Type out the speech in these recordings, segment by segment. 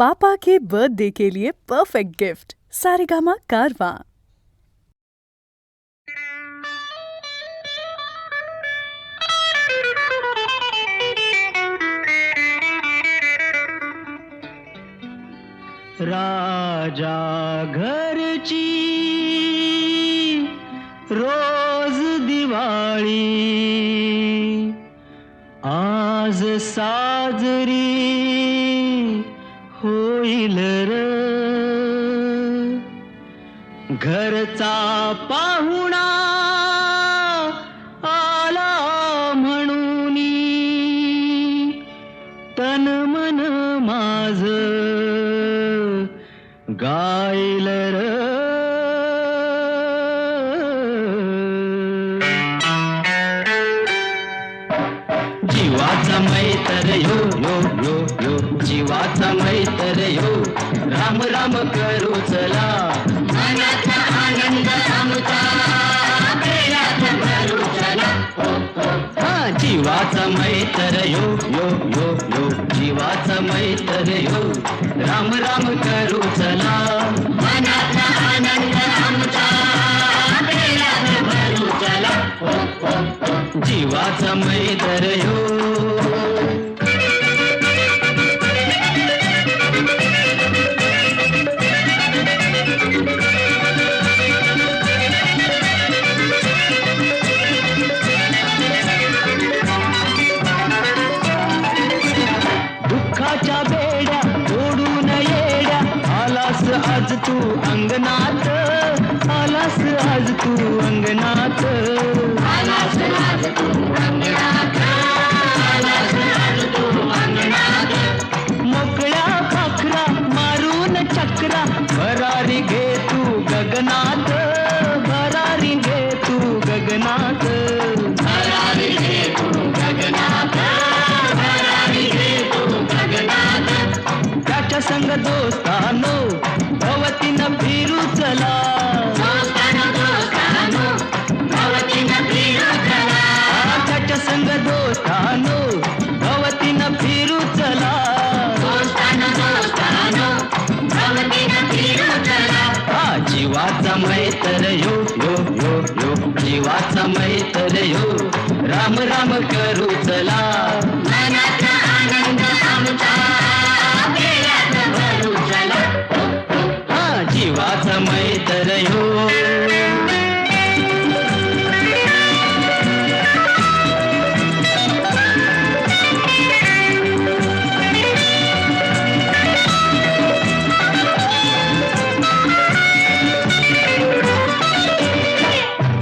पापा के birthday के लिए perfect gift Saregama कारवां। राजा घरची रोज दिवाळी आज साजरी होईल र घरचा पाहुणा आला म्हणून तन मन माझ गाईल र जीवाचा मैत्र यो यो यो यो जीवाचा मैत्र यो राम राम करू चला मनाचा आनंद आमचा प्रेमात भरू चला हा जीवाचा मैत्र यो यो यो यो जीवाचा मैत्र यो राम राम करू चला मनाचा आनंद आमचा प्रेमात भरू चला जीवाचा मैत्र यो दुःखाच्या बेड्या तोडून येड्या आलास आज तू अंगणात आलास आज तू अंगणात आलास आज तू अंगणात आलास आज तू अंगणात मोकळ्या पाखरा मारून चक्रा भरारी घे तू गगनात भरारी घे तू गगनात भरारी घे तू गगनात भरारी घे तू गगनात त्याच्या संग दोस्तानो भवतीनं फिरू चला दोस्तानो दोस्तानो भवतीनं फिरू चला त्याच्या संग दोस्तानो भवतीनं फिरू चला दोस्तानो दोस्तानो भवतीनं फिरू चला हा जीवाचा मैत्र यो यो यो यो जीवाचा मैत्र यो राम राम करू चला मनाचा आनंद आमचा प्रेमात भरू चला हा जीवाचा मैत्र यो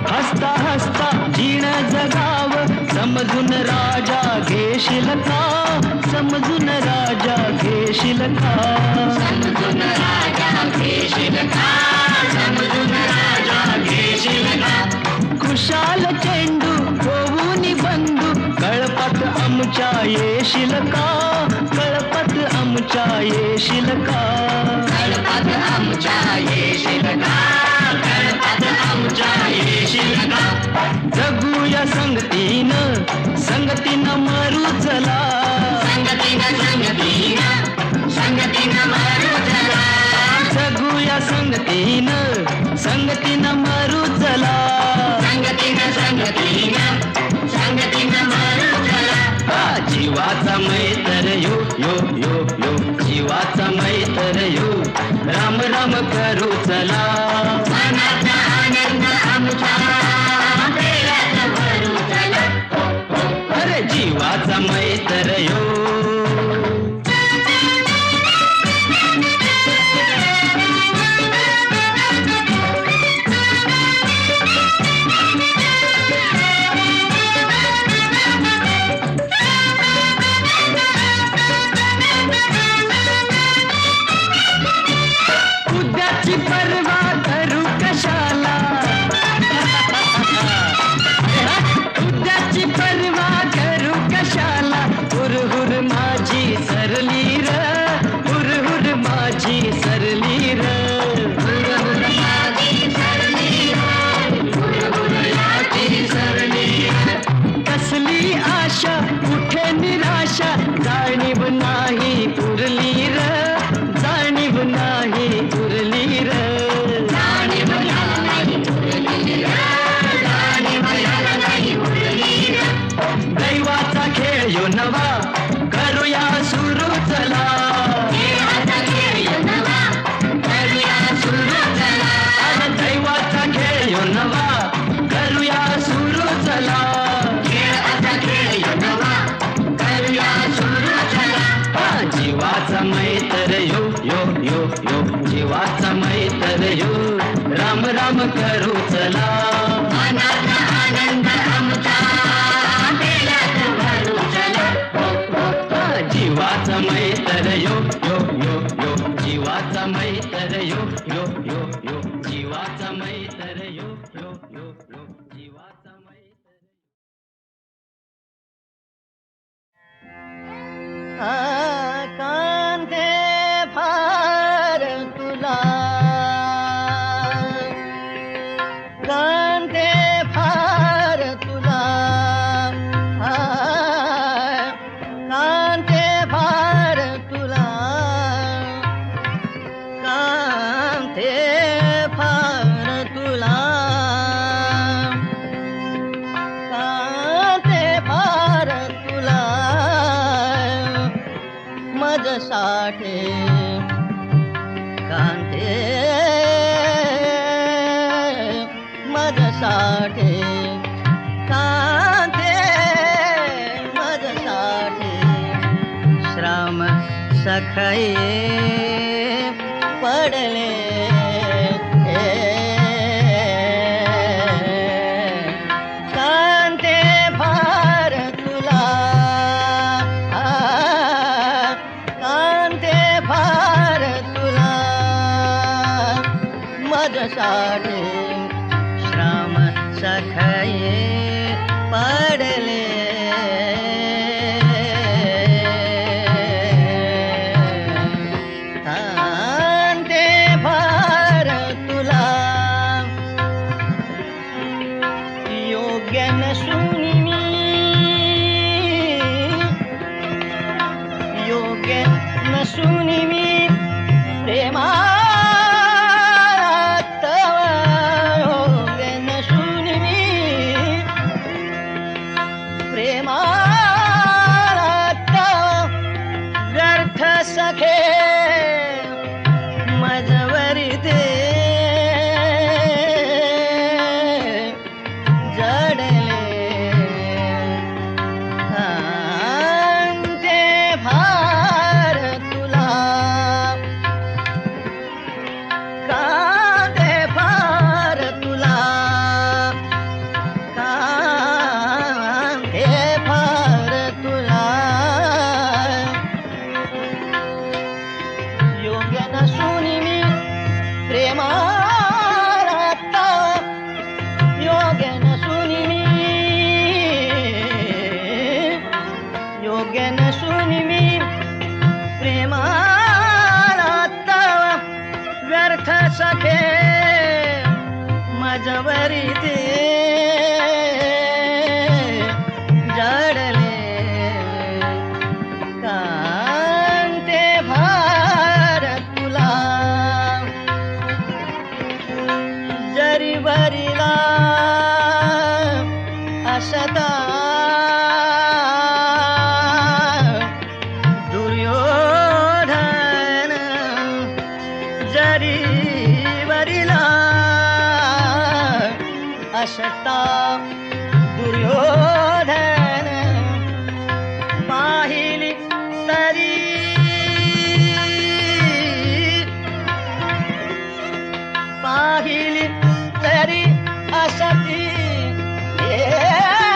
हसता हसता जीण जगाव समजून राजा घेशील का समजून राजा घेशील का समजून राजा घेशील का समजून राजा घेशील का खुशाल चेंडू होऊन बंधू कळपात आमच्या येशील का कळपात आमच्या येशील का कळपात आमच्या येशील का कळपात आमच्या येशील का जगूया संगतीनं संगतीनं मरू चला संगतीनं संगतीनं संगतीनं मरू चला जगूया संगतीनं संगतीनं मरू चला संगतीनं संगतीनं संगतीनं मरू चला हा जीवाचा मैत्र यो यो यो यो जीवाचा मैत्र यो राम राम करू चला मनाचा आनंद आमचा प्रेमात भरू चला अरे जीवाचा मैत्र यो उद्याची पर्वा करू कशाला उद्याची पर्वा करू कशाला हुर हुर माझी सरली र हुर हुर माझी सरली र हुर हुर माझी सरली र हुर हुर माझी सरली र कसली आशा कुठे निराशा जाणीव नाही उरली र मैत्र यो यो यो यो जीवाचा मैत्र यो राम राम करू चला मनाचा आनंद आमचा दिलात भरू चला जीवाचा मैत्र यो यो यो यो जीवाचा मैत्र यो यो यो यो जीवाचा मैत्र यो यो यो यो जीवाचा मैत्र कांदे फार तुला कांदे फार तुला कांदे फार तुला कांदे फार तुला कांदे फार तुला माझ्यासाठी कांदे माझ्यासाठी कांदे माझ्यासाठी श्राम सखाई पडले कांदे फार तुला कांदे फार तुला माझ्यासाठी श्राम सखाई पडले कांदे फार तुला योग्य नसून मी योग्य नसून मी प्रेमात योग्य नसून मी प्रेमात व्यर्थ सखे माझ्यावरी ते जडले कांदे फार तुला कांदे फार तुला कांदे फार तुला योग्य नसून मी प्रेमात योग्य नसून मी योग्य नसून मी प्रेमात व्यर्थ सखे माझ्यावरी ते जडले कांदे फार तुला जरी वरीला असता दुर्योधन जरी वरीला असता दुर्योधन पाहिली तरी पाहिली तरी असती येतानी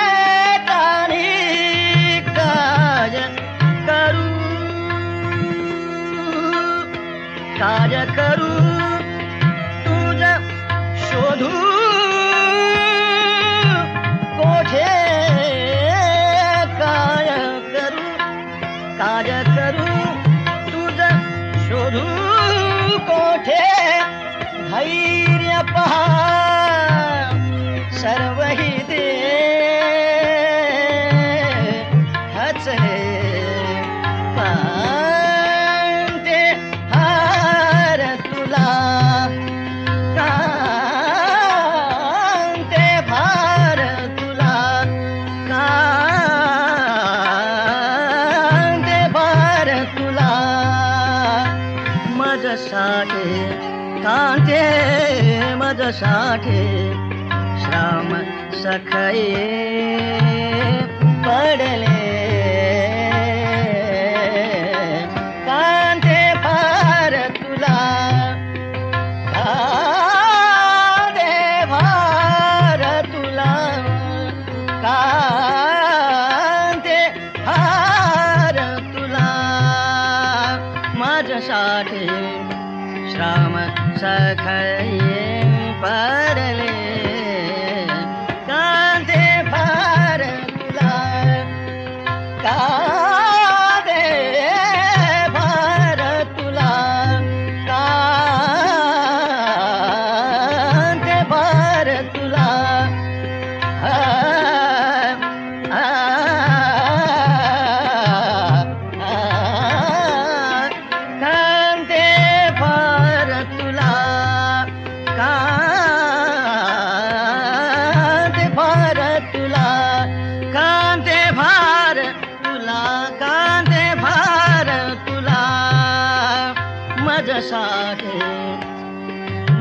काज करू काज करू तुझ शोधू कोठे काय करू काज करू तुझ शोधू कोठे धैर्य पहा सर्वही दे हचले कांदे फार तुला कांदे फार तुला कांदे फार तुला माझ्यासाठी कांदे माझ्यासाठी श्राम सखाई पडले कांदे फार मजसाठे श्राम सखये पडले कांते फार तुला कांते फार तुला कांते फार तुला कांते फार तुला कांते फार तुला कांते फार तुला कांते फार तुला मजसाठे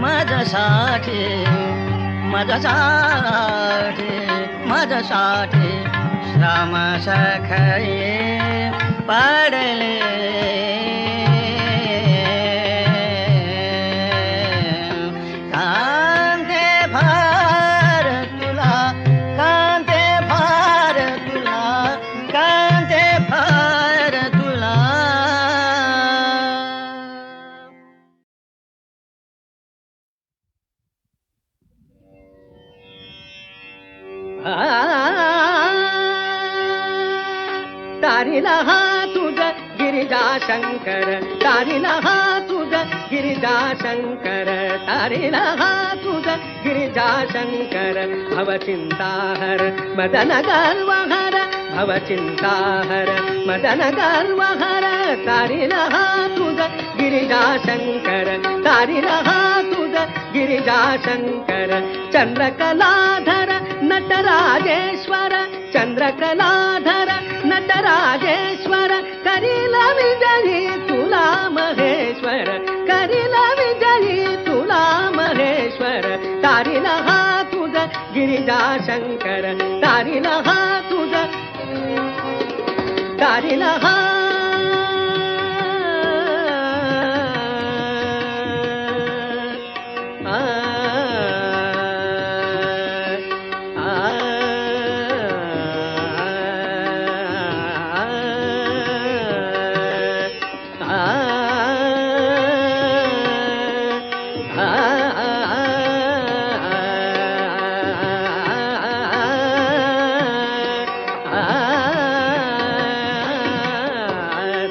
मजसाठे मजसाठे मजसाठे श्राम सखये पडले कांते फार तुला कांते फार तुला कांते फार तुला तारीला हा तुझ गिरिजा शंकर तारीला हा तुझ गिरिजा शंकर तारीला हा तुझ गिरिजा शंकर भवचिंताहर मदन गर्वहर भवचिंताहर मदन गर्वहर तारीला हा तुझ गिरिजा शंकर तारीला हा तुझ गिरिजा शंकर चंद्रकलाधर नटराजेश्वर चंद्रकलाधर नटराजेश्वर करीला विजयी तुला महेश्वर करीला विजयी तुला महेश्वर तारीला हा तुझ गिरिजा शंकर तारीला हा तुझ तारीला हा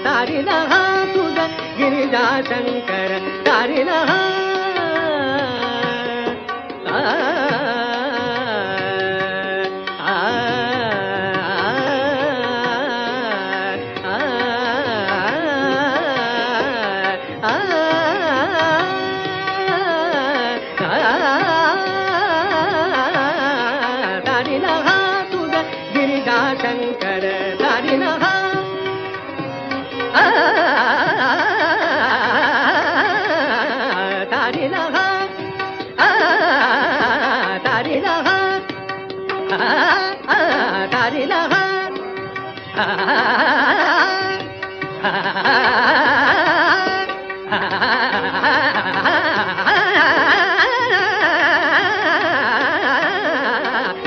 तारीला हा तुझ गिरिजा शंकर तारीला हा तारीला हा तुझ गिरिजा शंकर तारीला हा तारीला हा तारीला हा तारीला हा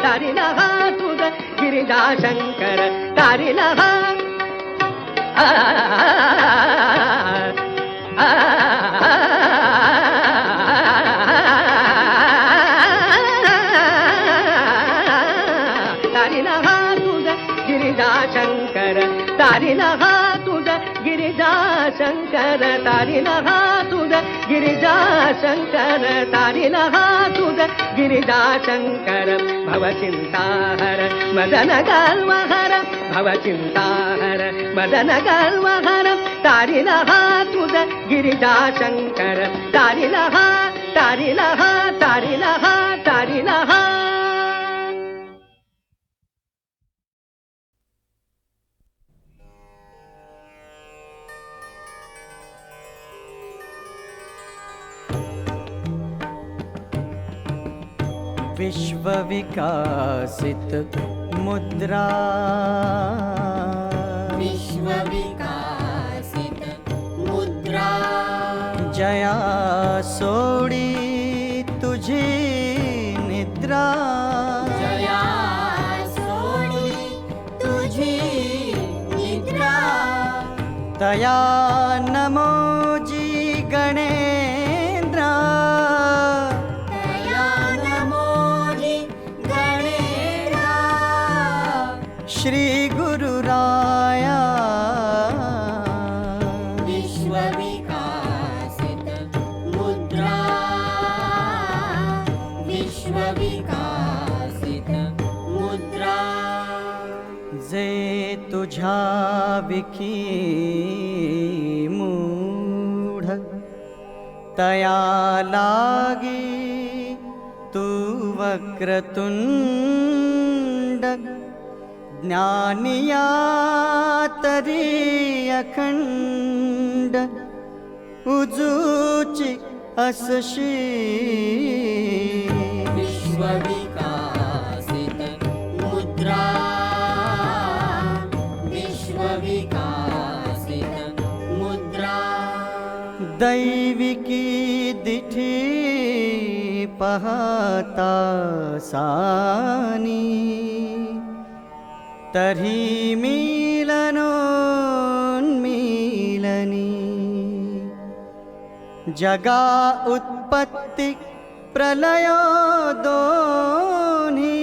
तारीला हा तुझ गिरिजा शंकर तारीला हा तारीला हा तुझ गिरिजा शंकर तारीला हा तुझ गिरिजा शंकर तारीला हा तुझ गिरिजा शंकर तारीला हा तुझ गिरिजा शंकर भवचिंताहर मदन गर्वहर भवचिंताहर मदन गर्वहर तारीला हा तुझ गिरिजा शंकर तारीला हा तारीला हा तारीला हा तारीला हा विश्व विकासित मुद्रा विश्व विकासित मुद्रा जया सोडी तुझी निद्रा जया सोडी तुझी निद्रा तया नमोजी गणेन्द्रा तया नमोजि गणेन्द्रा श्री गुरुराया विश्वविकासित मुद्रा विश्वविकासित मुद्रा जे तुझ्या विखी मूढ तया लागी तू वक्रतुंड ज्ञानिया तरी अखंड उजूची असशी विश्वविकासित मुद्रा विश्वविकासित मुद्रा दैविकी दिठी पाहता सानी तरी मिलनोन्मिलनी जगा उत्पत्ति प्रलयो दोन्ही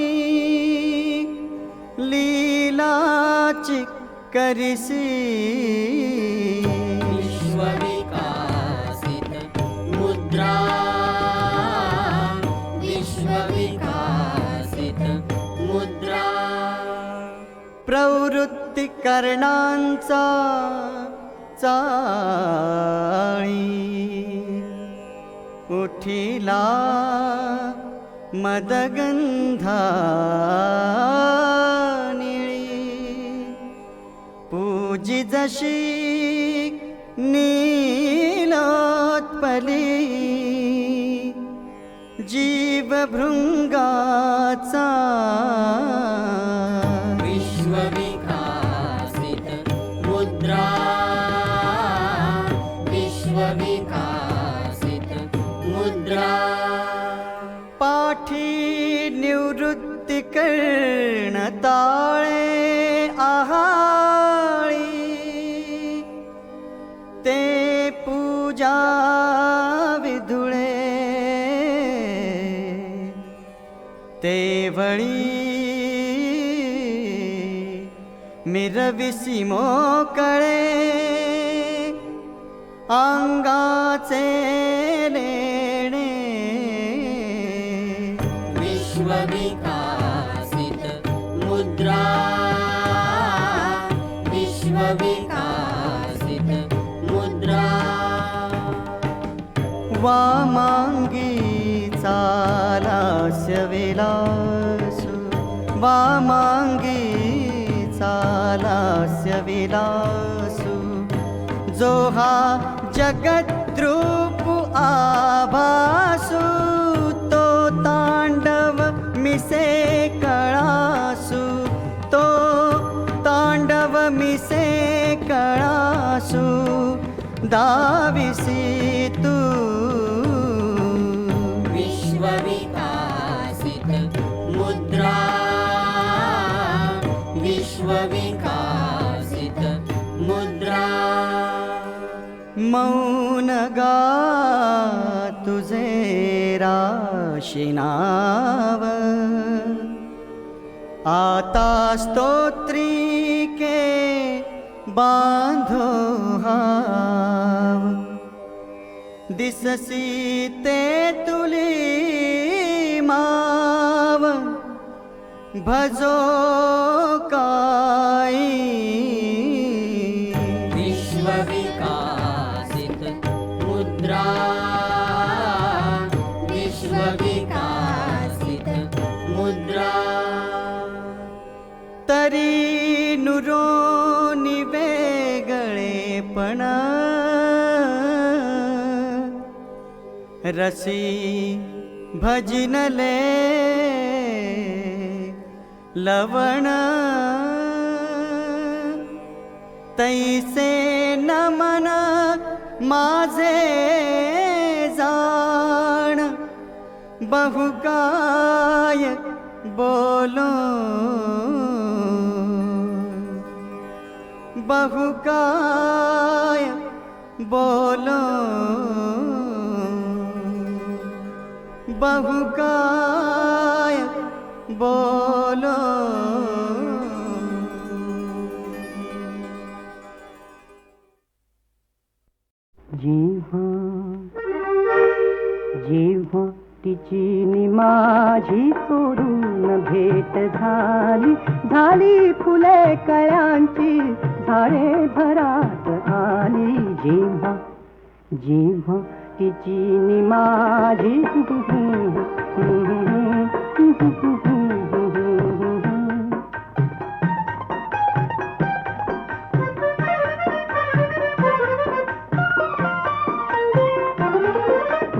लीलाची करिसी विश्वविकासित मुद्रा विश्वविकासित मुद्रा प्रवृत्ती करणांचा चाळी उठिला मदगंधा निळी पूजी जशी नीलोत्पली जीव भृंगाचा विश्वविकासित मुद्रा विश्वविकासित मुद्रा पाठी निवृत्ती कर्ण ताळे आहाळी ते पूजा विधुळे ते वळी मिरविसी मोकळे अंगाचे लेणे विश्वविकासित मुद्रा विश्वविकासित मुद्रा वामांगी चालास्य विलासु वामांगी चालास्य विलासु जो हा जगद्रूप आभासु तो तांडव मिसे कळासु तो तांडव मिसे कळासु दाविसी तू विश्वविकासित मुद्रा विश्वविकासित मुद्रा मौन गा तुझे राशिनाव आता स्तोत्री के बांधो हाव दिससी ते तुली माव भजो काई विश्वविकासित मुद्रा विश्वविकासित मुद्रा तरी नुरो निवेगळेपण रसी भजिनले लवण तैसे नमन माझे जाण बहुकाय बोलो बहुकाय बोलो बहुकाय बोलो जेव्हा तिची नि माझी चोरून भेट झाली झाली फुले कळ्यांची झाडे भरात आली जेव्हा जेव्हा तिची नि माझी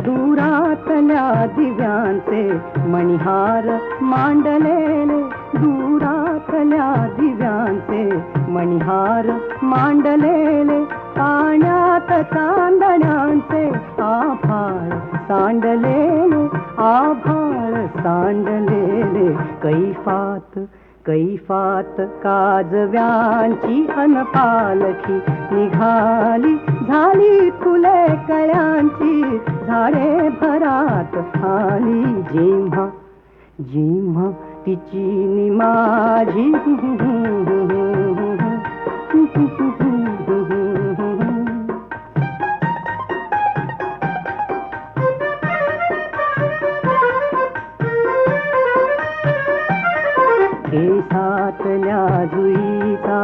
दुरातल्या दिव्यांचे मणिहार मांडलेले दुरातल्या दिव्यांचे मणिहार मांडलेले पाण्यात चांदण्यांचे आभाळ सांडलेले आभाळ सांडलेले कैफात कैफात काजव्यांची अनपालखी निघाली झाली फुले कळ्यांची झाडे भरात आली जेव्हा जेव्हा तिची नि माझी केसातल्या जुईचा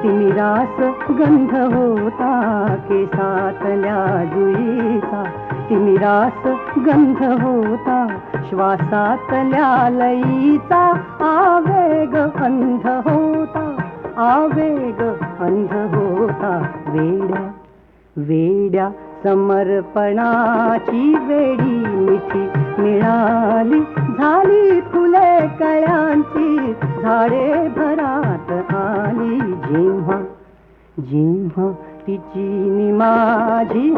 तिमिरास गंध होता केसातल्या जुईचा तिमिरास गंध होता श्वासातल्या लईचा आवेग अंध होता आवेग अंध होता वेड्या वेड्या समर्पणाची वेडी मिठी मिळाली झाली फुले कळ्यांची झाडे भरात आली जेव्हा जेव्हा तिची नि माझी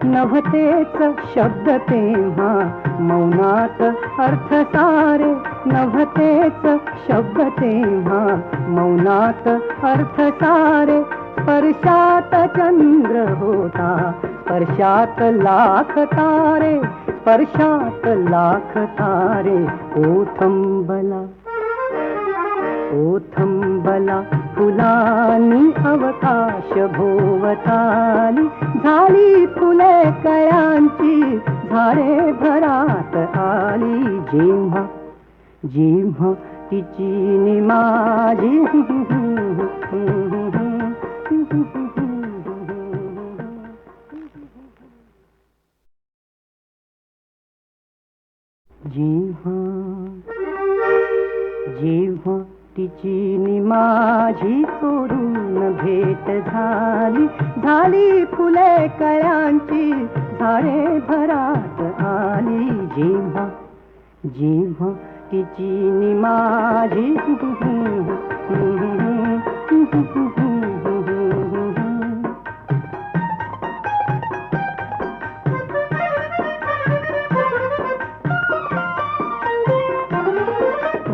नव्हतेच शब्द तेव्हा मौनात अर्थ सारे नव्हतेच शब्द तेव्हा मौनात अर्थ सारे स्पर्शात चंद्र होता स्पर्शात लाख तारे स्पर्शात लाख तारे ओथंबला ओथंबला फुलांनी अवकाश भोवताली झाली फुले कळ्यांची झाडे भरात आली जेव्हा जेव्हा तिची नि माझी जेव्हा जेव्हा तिची नि माझी चोरून भेट झाली झाली फुले कळ्यांची झाडे भरात आली जेव्हा जेव्हा तिची नि माझी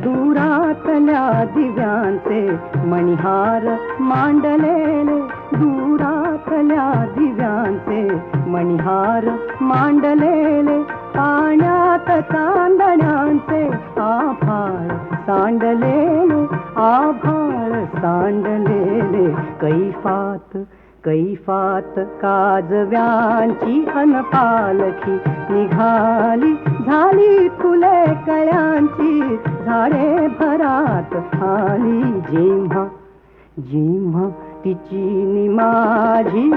दुरातल्या दिव्यांचे मणिहार मांडलेले दुरातल्या दिव्यांचे मणिहार मांडलेले पाण्यात चांदण्यांचे आभाळ सांडलेले आभाळ सांडलेले कैफात कैफात काजव्यांची अनपालखी निघाली झाली फुले कळ्यांची झाडे भरात आली जेव्हा जेव्हा तिची नि माझी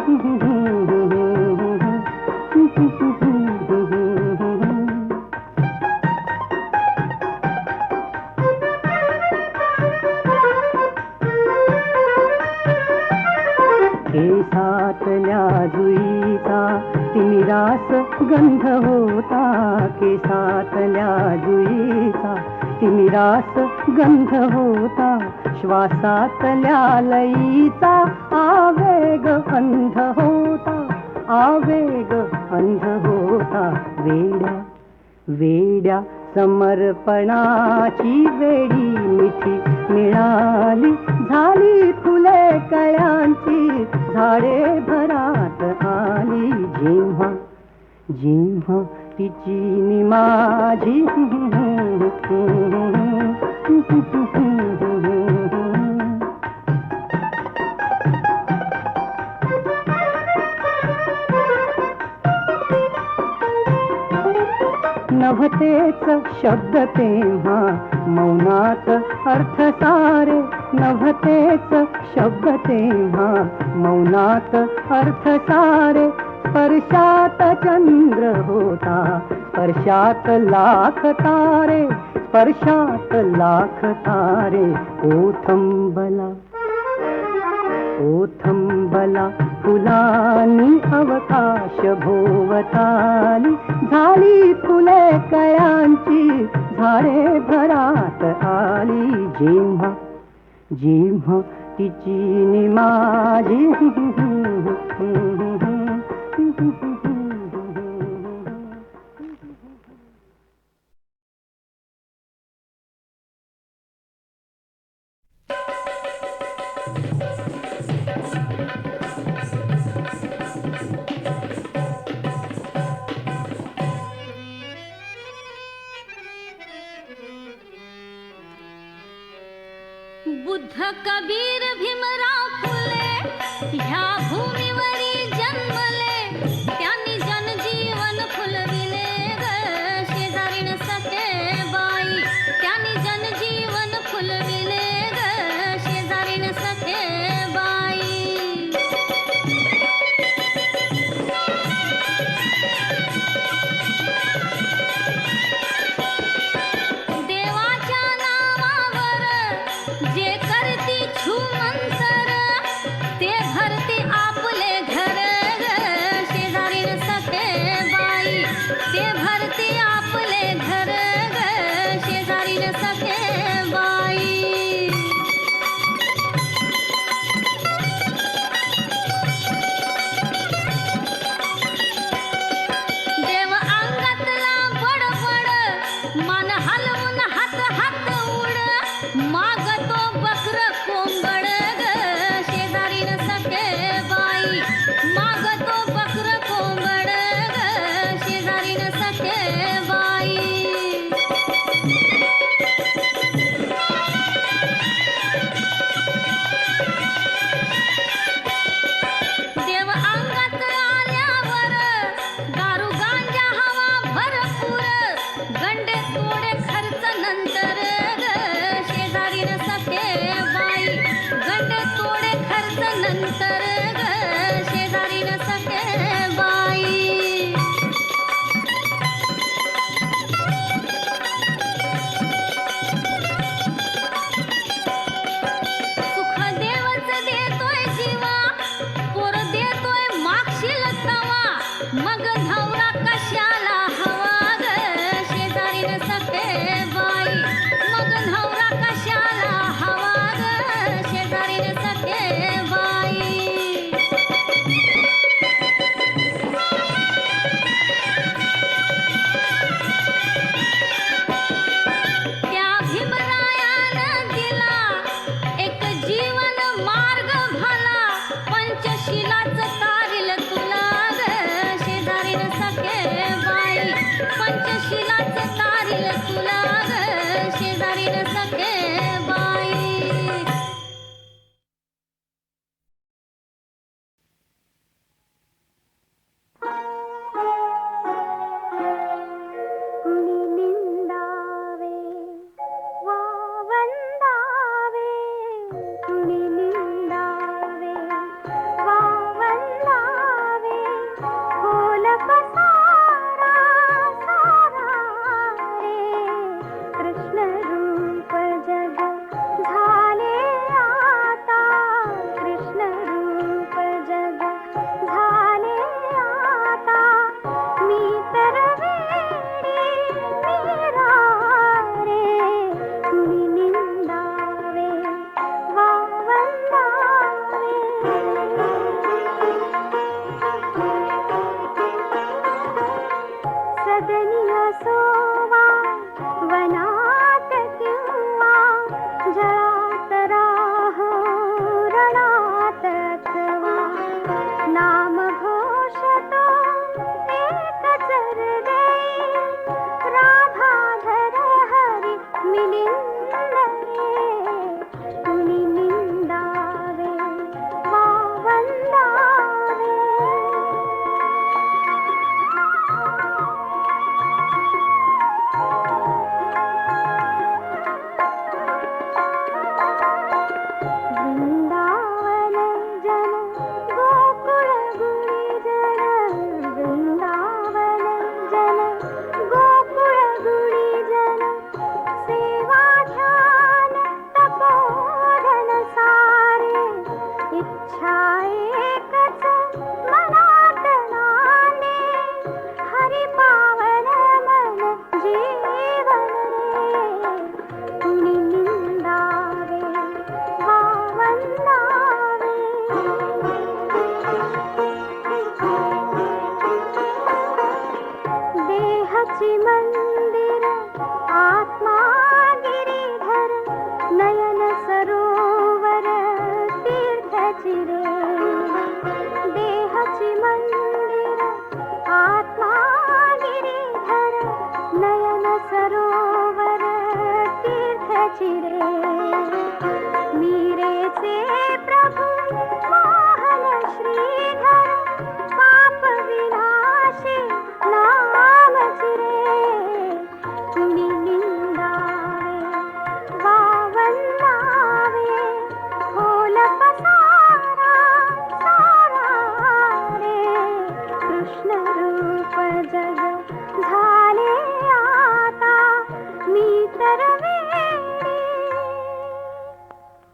केसातल्या जुईचा तिमिरास गंध होता केसातल्या जुईचा तिमिरास गंध होता श्वासातल्या लईचा आवेग अंध होता आवेग अंध होता वेड्या वेड्या समर्पणाची वेळी मिठी मिळाली, झाली फुले कळ्यांची, झाडे भरात आली. जेव्हा जेव्हा तिची नि माझी नव्हतेच शब्द तेव्हा मौनात अर्थ सारे, नव्हतेच शब्द तेव्हा मौनात अर्थ सारे. स्पर्शात चंद्र होता, स्पर्शात लाख तारे, स्पर्शात लाख तारे. ओथंबला ओथंबला फुलांनी अवकाश भोवताली, झाली फुले कळ्यांची, झाडे भरात आली. जेव्हा जेव्हा तिची नि माझी बुद्ध कबीर भीमराव फुले ह्या भूमीवरी जन्मले, त्यांनी जनजीवन फुलविले ग शेजारीण सखे बाई, त्यांनी जनजीवन फुलविले ग शेजारीण सखे बाई. देवाच्या नावावर जे करती छुमंतर, ते भरती आपले घर ग शेजारीण सखे बाई, ते भरती आपले घर ग शेजारीण सखे बाई. देव अंगातला बडबड, मान हलवून हात हात उड, मागतो बकर कोंबड ग शेजारीण सखे बाई, मागतो बकर कोंबड ग शेजारीण सखे बाई. देव अंगात आल्यावर दारू गांजा हवा भरपूर, गंडे तोडे खर्च नंतर ग शेजारीण सखे बाई, गंडे तोडे खर्च नंतर ग शेजारीण सखे बाई. सुख देवच देतोय जीवा, पोर देतोय मागशील तवा, मग नवरा कशाला हवा ग शेजारीण सखे बाई, मग नवरा कशाला हवा ग शेजारीण सखे बाई. त्या भीमरायानं दिला एक जीवन मार्ग भला, पंचशिलाच तारील तुला ग शेजारीण सखे बाई, पंचशिलाच तारील तुला ग शेजारीण सखे बाई. कुणी निंदावे वा वंदावे, कुणी निंदावे वा वंदावे, खोल पसारा सारा रे, कृष्ण रूप जग झाले आता, कृष्ण रूप जग झाले आता. मी तर वेडी मीरा रे, कुणी निंदावे वा वंदावे. सदनी असोवा वनात किंवा जळात राहो रणात अथवा नामघोष तो एकच हृदयी राधाधर हरी मिलिंद रे कुणी निंदावे वा वंदावे वृंदावन जन गोकुळ गुणीजन वृंदावन जन गोकुळ गुणीजन सेवा ध्यान तपोधन सारे इच्छा एकच मनात नांदे हरी पावन मन जीवन रे कुणी निंदावे वा वंदावे देहाची मंदिर आत्मा गिरीधर नयन सरोवर तीर्थची रे देहाची मंदिर आत्मा गिरीधर नयन सरोवर तीर्थची रे मीरेचे प्रभु मोहन श्रीधर पाप विनाशी नामच रे कुणी निंदावे वा वंदावे खोल पसारा सारा रे कृष्ण रूप जग झाले आता मी तर वेडी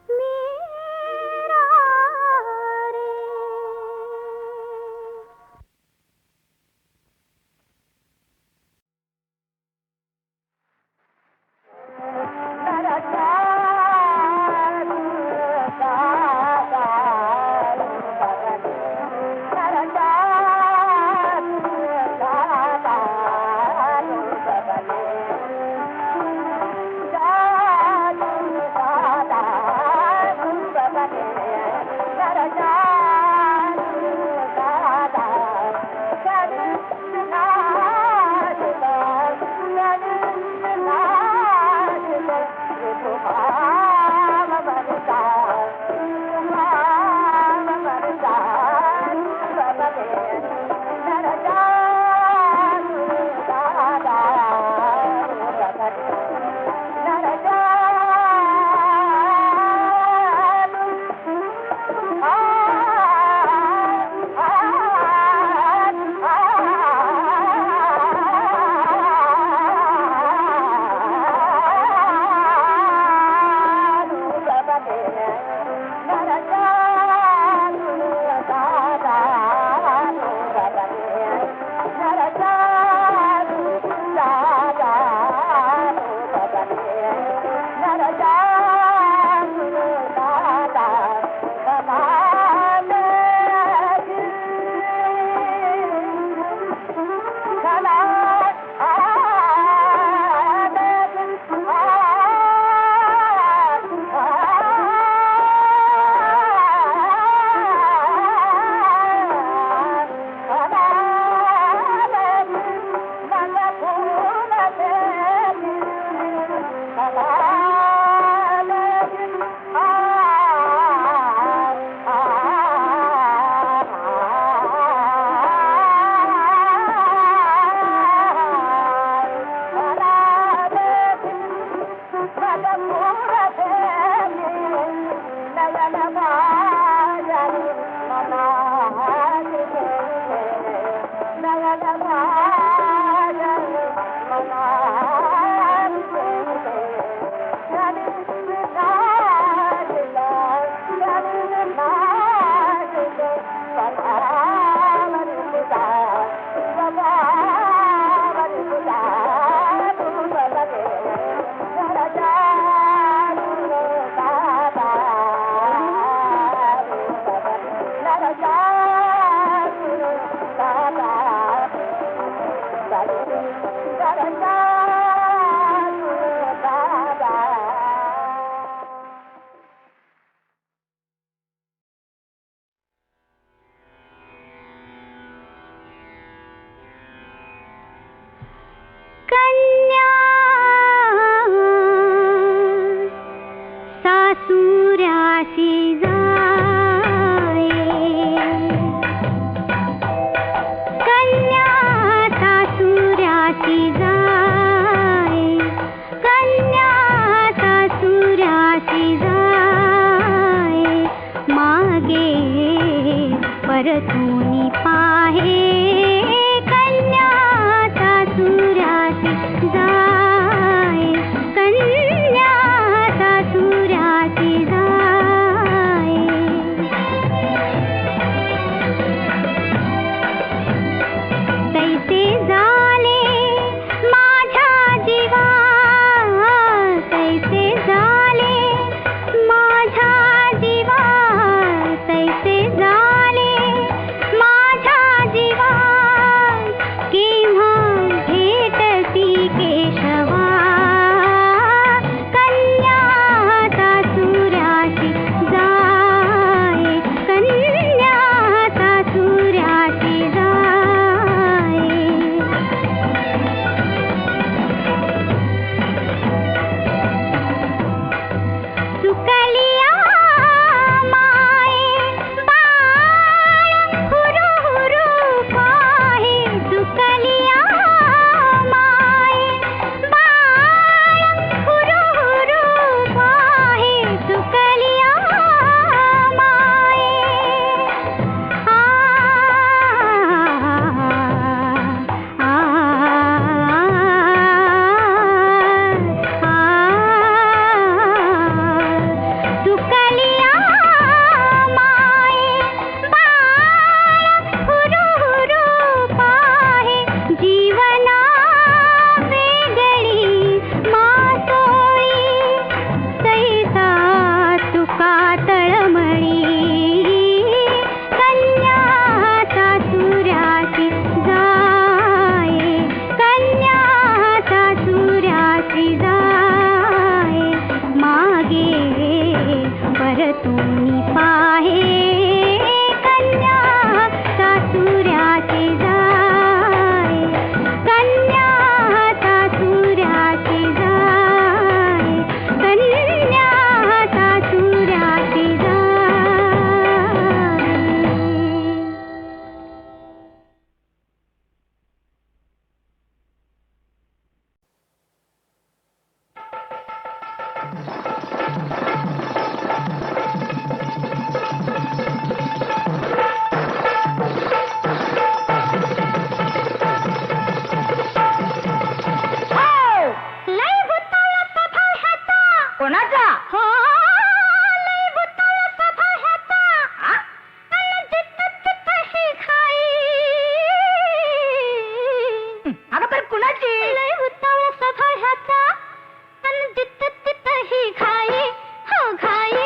मीरा रे Nayana कन्या सासुराशी जाये, कन्या सासुराशी जाये, कन्या सासुराशी जाये, मागे परतूनी पाहे, कन्या सासुराशी जाये, कन्या सासुराशी जाये. तैसे झाले माझ्या जीवा, तैसे झाले माझ्या जीवा, तैसे झाले माझ्या जीवा, केव्हा भेटती केशवा, कन्या सासुराशी जाये, कन्या सासुराशी जाये. सुकलिया माये बाळ हुरु हुरु पाहे, सुकलिया माये बाळ हुरु हुरु पाहे, सुकलिया माये. आ सुकलिया माये बाळ हुरु हुरु पाहे, जीवना वेगळी मासोळी, तैसा तुका तळमळी, कन्या सासुराशी जाये, कन्या सासुराशी जाये, मागे परतूनी पाहे, कन्या सासुराशी जाये, कन्या सासुराशी जाये, कन्या सासुराशी जाये. लय भुताळा स्वभाव ह्याचा. कोणाचा? हो, लय भुताळा स्वभाव ह्याचा. अन जिथं तिथं ही खाई. अगं पण कुणाची? लय भुताळा स्वभाव ह्याचा. अन जिथं तिथं ही खाई. हो घाई,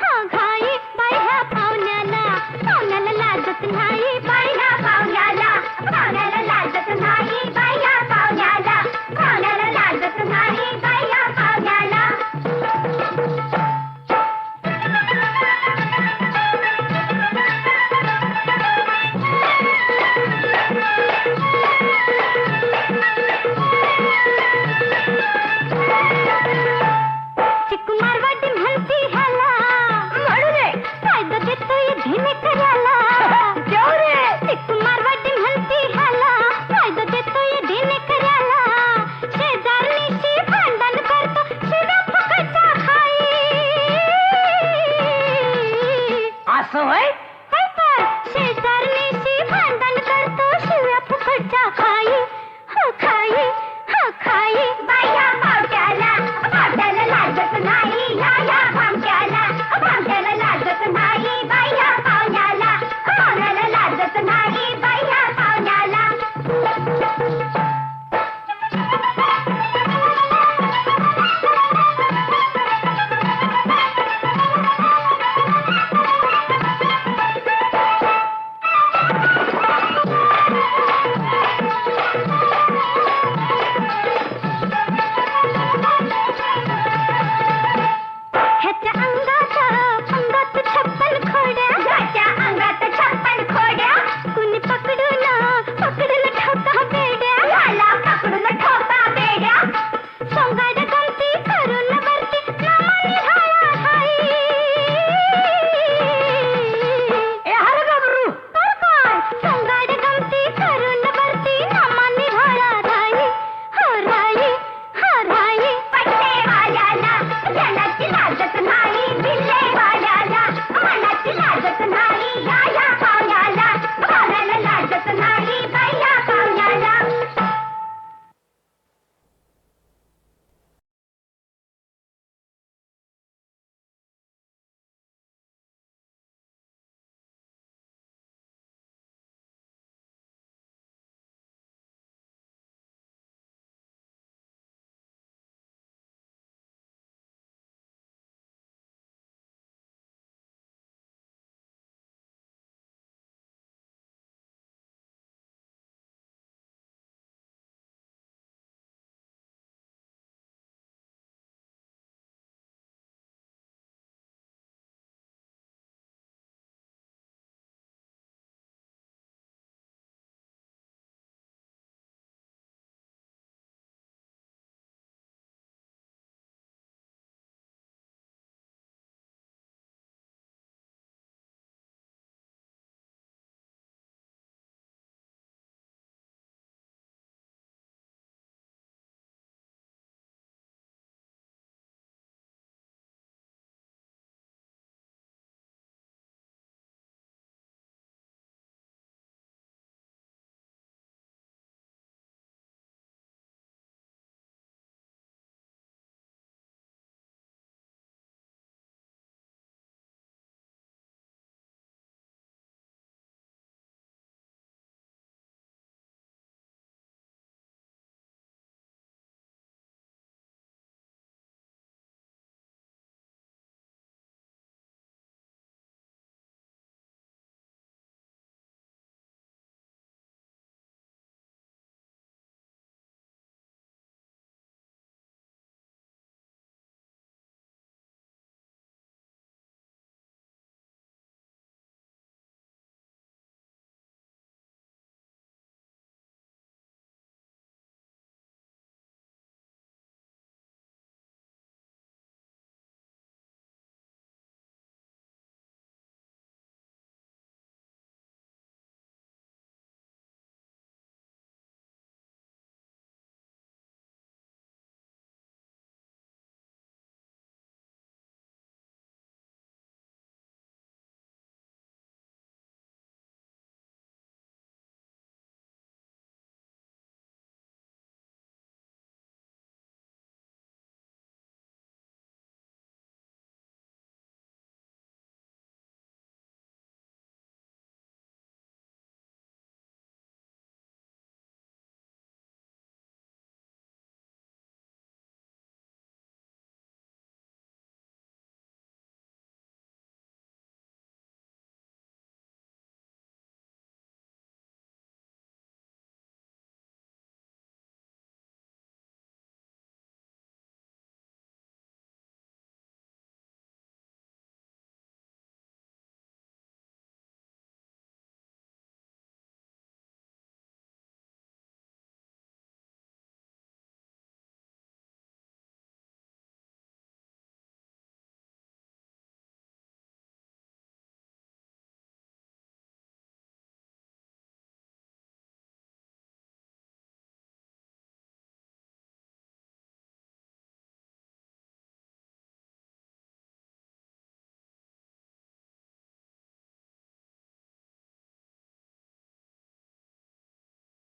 हो घाई. बाई ह्या पाहुण्याला, पाहुण्याला लाजत नाही. बाई ह्या पाहुण्याला, पाहुण्याला लाजत नाही. बाई ह्या पाहुण्याला, पाहुण्याला लाजत नाही. बाई ह्या पाहुण्याला. चिकू मारवाडी म्हणती ह्याला. म्हणू रे. फायदा देतोय धीमे करायला. देव रे. चिकू मारवाडी म्हणती ह्याला. फायदा देतोय धीमे करायला. शेजारणीशी भांडण करतो. शिव्या फुकटच्या खाई. असं होय?